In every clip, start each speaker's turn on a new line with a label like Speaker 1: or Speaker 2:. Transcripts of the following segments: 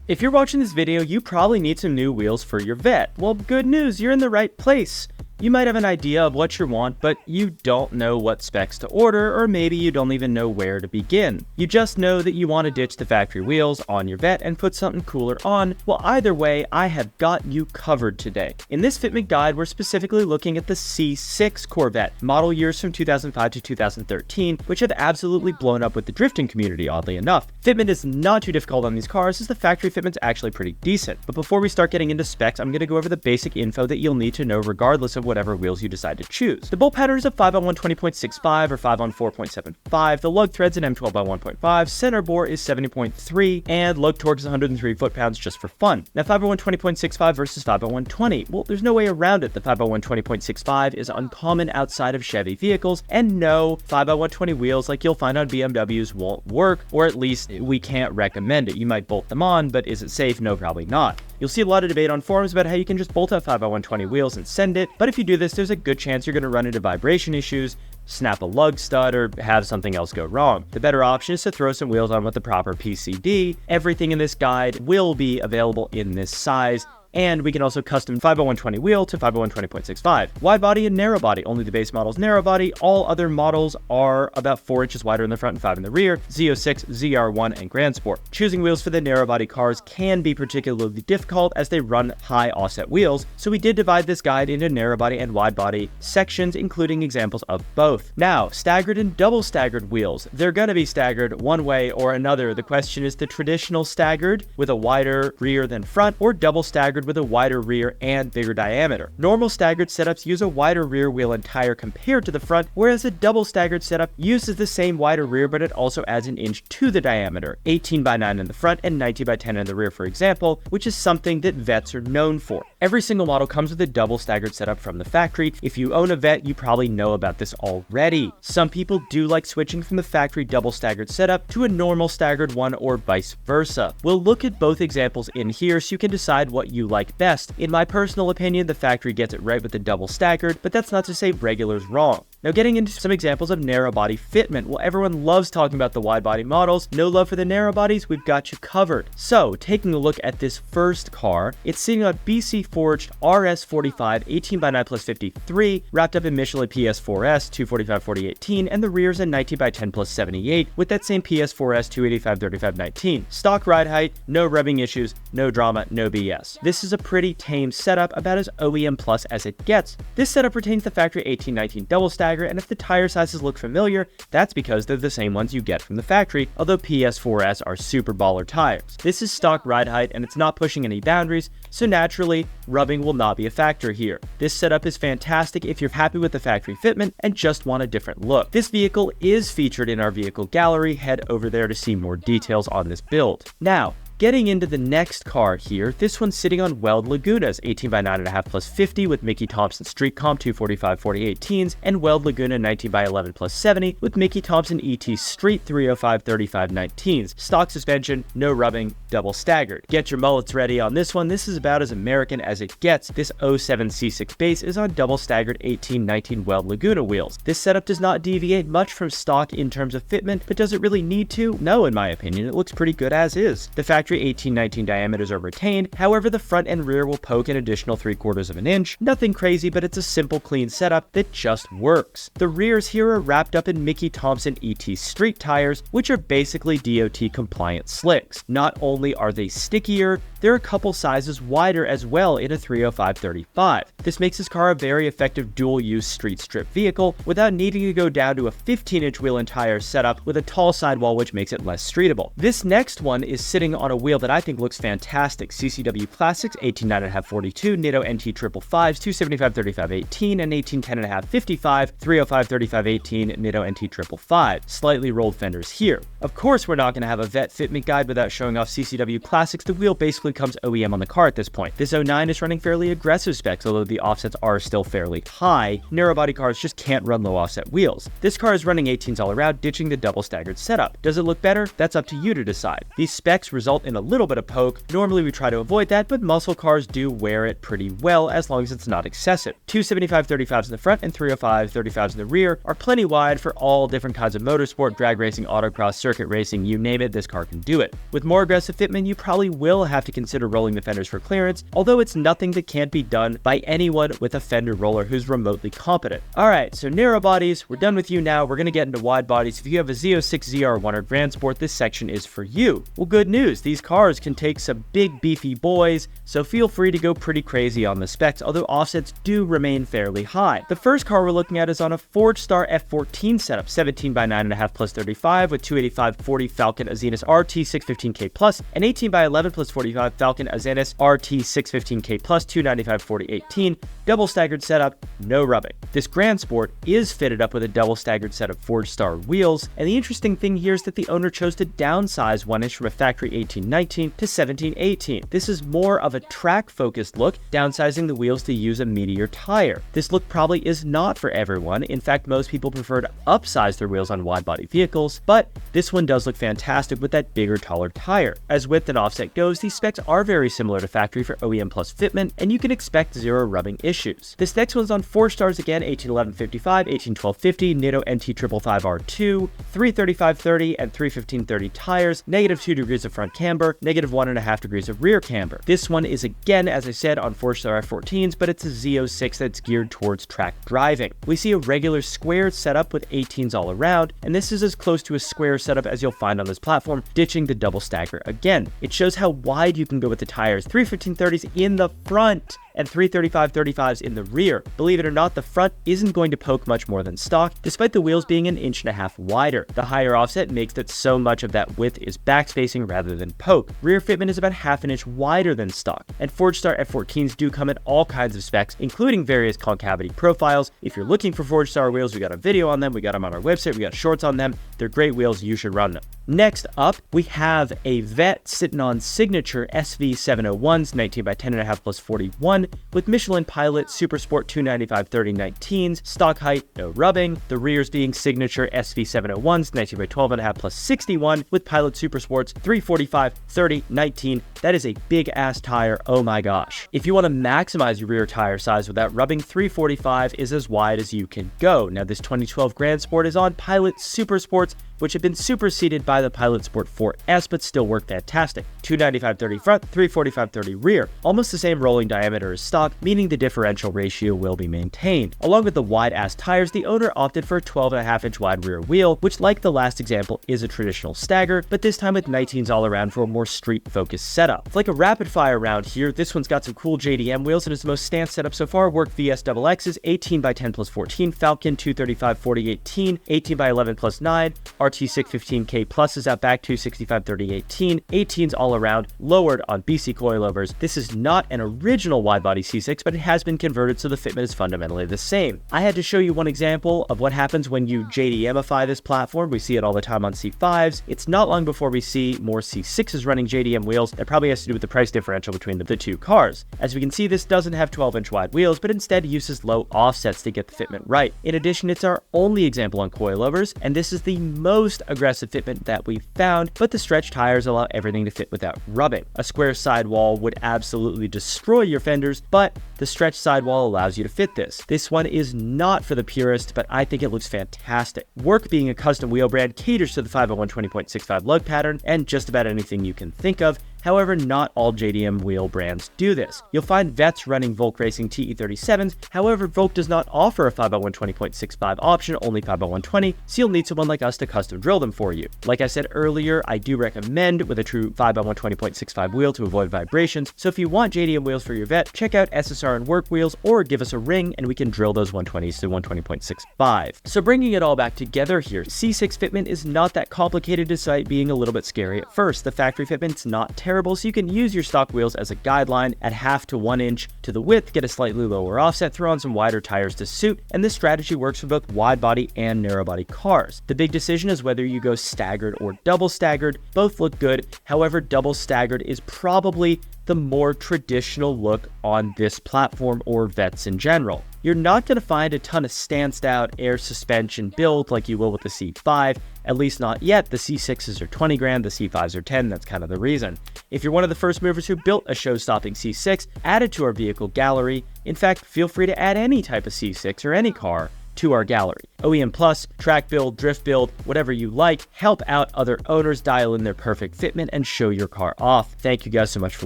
Speaker 1: If you're watching this video, you probably need some new wheels for your Vette. Well, good news, you're in the right place. You might have an idea of what you want, but you don't know what specs to order, or maybe you don't even know where to begin. You just know that you want to ditch the factory wheels on your Vette and put something cooler on. Well, either way, I have got you covered today. In this fitment guide, we're specifically looking at the C6 Corvette, model years from 2005 to 2013, which have absolutely blown up with the drifting community, oddly enough. Fitment is not too difficult on these cars, as the factory fitment's actually pretty decent. But before we start getting into specs, I'm going to go over the basic info that you'll need to know regardless of whatever wheels you decide to choose. The bolt pattern is a 5x1 20.65 or 5x 4.75. The lug thread's an M12 by 1.5. Center bore is 70.3, and lug torque is 103 foot-pounds just for fun. Now 5x1 20.65 versus 5x1 20. Well, there's no way around it. The 5x1 20.65 is uncommon outside of Chevy vehicles, and no, 5x1 20 wheels like you'll find on BMWs won't work, or at least we can't recommend it. You might bolt them on, but is it safe? No, probably not. You'll see a lot of debate on forums about how you can just bolt out 5x1 20 wheels and send it, but if you do this, there's a good chance you're going to run into vibration issues, snap a lug stud, or have something else go wrong. The better option is to throw some wheels on with the proper PCD. Everything in this guide will be available in this size, and we can also custom 5x1 20 wheel to 5x1 20.65. Wide body and narrow body. Only the base model is narrow body. All other models are about 4 inches wider in the front and 5 in the rear. Z06, ZR1, and Grand Sport. Choosing wheels for the narrow body cars can be particularly difficult as they run high offset wheels, so we did divide this guide into narrow body and wide body sections, including examples of both. Now, staggered and double staggered wheels. They're going to be staggered one way or another. The question is the traditional staggered with a wider rear than front, or double staggered with a wider rear and bigger diameter. Normal staggered setups use a wider rear wheel and tire compared to the front, whereas a double staggered setup uses the same wider rear, but it also adds an inch to the diameter, 18 by 9 in the front and 19 by 10 in the rear, for example, which is something that Vettes are known for. Every single model comes with a double staggered setup from the factory. If you own a Vette, you probably know about this already. Some people do like switching from the factory double staggered setup to a normal staggered one, or vice versa. We'll look at both examples in here so you can decide what you like best. In my personal opinion, the factory gets it right with the double staggered, but that's not to say regular's wrong. Now, getting into some examples of narrow body fitment. Well, everyone loves talking about the wide body models. No love for the narrow bodies? We've got you covered. So, taking a look at this first car, it's sitting on BC forged RS45 18 by 9 plus 53, wrapped up in Michelin PS4S 245/40/18, and the rear's a 19 by 10 plus 78 with that same PS4S 285/35/19. Stock ride height, no rubbing issues, no drama, no BS. This is a pretty tame setup, about as OEM plus as it gets. This setup retains the factory 1819 double stagger, and if the tire sizes look familiar, that's because they're the same ones you get from the factory, although PS4S are super baller tires. This is stock ride height, and it's not pushing any boundaries, so naturally, rubbing will not be a factor here. This setup is fantastic if you're happy with the factory fitment and just want a different look. This vehicle is featured in our vehicle gallery. Head over there to see more details on this build. Now, getting into the next car here, this one's sitting on Weld Lagunas 18 by 9.5 plus 50 with Mickey Thompson Street Comp 245/40/18s, and Weld Laguna 19 by 11 plus 70 with Mickey Thompson ET Street 305/35/19s. Stock suspension, no rubbing, double staggered. Get your mullets ready on this one. This is about as American as it gets. This 07 C6 base is on double staggered 1819 Weld Laguna wheels. This setup does not deviate much from stock in terms of fitment, but does it really need to? No, in my opinion. It looks pretty good as is. The factory 1819 diameters are retained, however the front and rear will poke an additional 3/4 of an inch. Nothing crazy, but it's a simple clean setup that just works. The rears here are wrapped up in Mickey Thompson ET Street tires, which are basically DOT compliant slicks. Not only are they stickier, they're a couple sizes wider as well in a 305/35. This makes this car a very effective dual-use street strip vehicle without needing to go down to a 15-inch wheel and tire setup with a tall sidewall, which makes it less streetable. This next one is sitting on a wheel that I think looks fantastic. CCW Classics 18.9.5/42, Nitto NT 555s 275/35/18, and 1810.5/55 305/35/18 Nitto NT 555. Slightly rolled fenders here. Of course, we're not going to have a Vette fitment guide without showing off CCW Classics. The wheel basically comes OEM on the car at this point. This 09 is running fairly aggressive specs, although the offsets are still fairly high. Narrow body cars just can't run low offset wheels. This car is running 18s all around, ditching the double staggered setup. Does it look better? That's up to you to decide. These specs result in a little bit of poke. Normally we try to avoid that, but muscle cars do wear it pretty well as long as it's not excessive. 275/35s in the front and 305/35s in the rear are plenty wide for all different kinds of motorsport, drag racing, autocross, circuit racing, you name it, this car can do it. With more aggressive fitment, you probably will have to consider rolling the fenders for clearance, although it's nothing that can't be done by anyone with a fender roller who's remotely competent. Alright, so narrow bodies, we're done with you now. We're going to get into wide bodies. If you have a Z06 ZR1 or Grand Sport, this section is for you. Well, good news, these cars can take some big beefy boys, so feel free to go pretty crazy on the specs, although offsets do remain fairly high. The first car we're looking at is on a Forge Star F14 setup, 17 by 9.5 plus 35 with 285/40 Falcon Azenis RT 615K plus and 18 by 11 plus 45 Falcon Azenis RT 615K plus 295/40/18, double staggered setup, no rubbing. This Grand Sport is fitted up with a double staggered set of Forge Star wheels, and the interesting thing here is that the owner chose to downsize 1 inch from a factory 1819 to 1718. This is more of a track focused look, downsizing the wheels to use a meteor tire. This look probably is not for everyone. In fact, most people prefer to upsize their wheels on wide body vehicles, but this one does look fantastic with that bigger, taller tire. As width and offset goes, these specs are very similar to factory for OEM plus fitment, and you can expect zero rubbing issues. This next one's on Forge Stars again, 1811/55, 1812/50, NATO NT 555R2, 335/30 and 315/30 tires, -2 degrees of front camber, -1.5 degrees of rear camber. This one is again, as I said, on Forge Star F14s, but it's a Z06 that's geared towards track driving. We see a regular square setup with 18s all around, and this is as close to a square setup as you'll find on this platform, ditching the double stagger again. It shows how wide you can go with the tires, 315/30s in the front and 335/35s in the rear. Believe it or not, the front isn't going to poke much more than stock, despite the wheels being 1.5 inches wider. The higher offset makes that so much of that width is backspacing rather than poke. Rear fitment is about 1/2 inch wider than stock, and Forge Star F14s do come in all kinds of specs, including various concavity profiles. If you're looking for Forge Star wheels, we got a video on them, we got them on our website, we got shorts on them. They're great wheels, you should run them. Next up, we have a Vette sitting on signature SV701s, 19 by 10.5 plus 41, with Michelin Pilot Super Sport 295/30/19s, stock height, no rubbing. The rears being signature SV701s, 19 by 12.5 plus 61, with Pilot Super Sports 345/30/19. That is a big ass tire, oh my gosh. If you want to maximize your rear tire size without rubbing, 345 is as wide as you can go. Now this 2012 Grand Sport is on Pilot Super Sports, which have been superseded by the Pilot Sport 4S, but still work fantastic. 295/30 front, 345/30 rear. Almost the same rolling diameter as stock, meaning the differential ratio will be maintained. Along with the wide-ass tires, the owner opted for a 12.5 inch wide rear wheel, which like the last example is a traditional stagger, but this time with 19s all around for a more street-focused setup. It's like a rapid-fire round here. This one's got some cool JDM wheels and is the most stance setup so far. Work VSXX's 18 by 10 plus 14, Falcon 235/40/18, 18 by 11 plus 9, RT 615K plus is out back 265/30/18, 18s all around, lowered on BC coilovers. This is not an original widebody C6, but it has been converted so the fitment is fundamentally the same. I had to show you one example of what happens when you JDMify this platform. We see it all the time on C5s. It's not long before we see more C6s running JDM wheels. That probably has to do with the price differential between the two cars. As we can see, this doesn't have 12-inch wide wheels, but instead uses low offsets to get the fitment right. In addition, it's our only example on coilovers, and this is the most aggressive fitment that we've found, but the stretch tires allow everything to fit without rubbing. A square sidewall would absolutely destroy your fenders, but the stretch sidewall allows you to fit this. This one is not for the purist, but I think it looks fantastic. Work being a custom wheel brand caters to the 501/20.65 lug pattern and just about anything you can think of. However, not all JDM wheel brands do this. You'll find Vettes running Volk Racing TE37s, however, Volk does not offer a 501/20.65 option, only 501/20, so you'll need someone like us to custom drill them for you. Like I said earlier, I do recommend with a true 501/20.65 wheel to avoid vibrations, so if you want JDM wheels for your Vette, check out SSR and Work Wheels, or give us a ring and we can drill those 120s to 120.65. So bringing it all back together here, C6 fitment is not that complicated despite being a little bit scary at first. The factory fitment's not terrible, so you can use your stock wheels as a guideline at 1/2 to 1 inch to the width, get a slightly lower offset, throw on some wider tires to suit, and this strategy works for both wide body and narrow body cars. The big decision is whether you go staggered or double staggered. Both look good, however, double staggered is probably the more traditional look on this platform or Vettes in general. You're not going to find a ton of stanced out air suspension build like you will with the C5, At least not yet. The C6s are 20 grand, the C5s are 10, that's kind of the reason. If you're one of the first movers who built a show-stopping C6, add it to our vehicle gallery. In fact, feel free to add any type of C6 or any car to our gallery. OEM Plus, track build, drift build, whatever you like, help out other owners dial in their perfect fitment and show your car off. Thank you guys so much for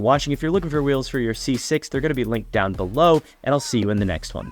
Speaker 1: watching. If you're looking for wheels for your C6, they're going to be linked down below, and I'll see you in the next one.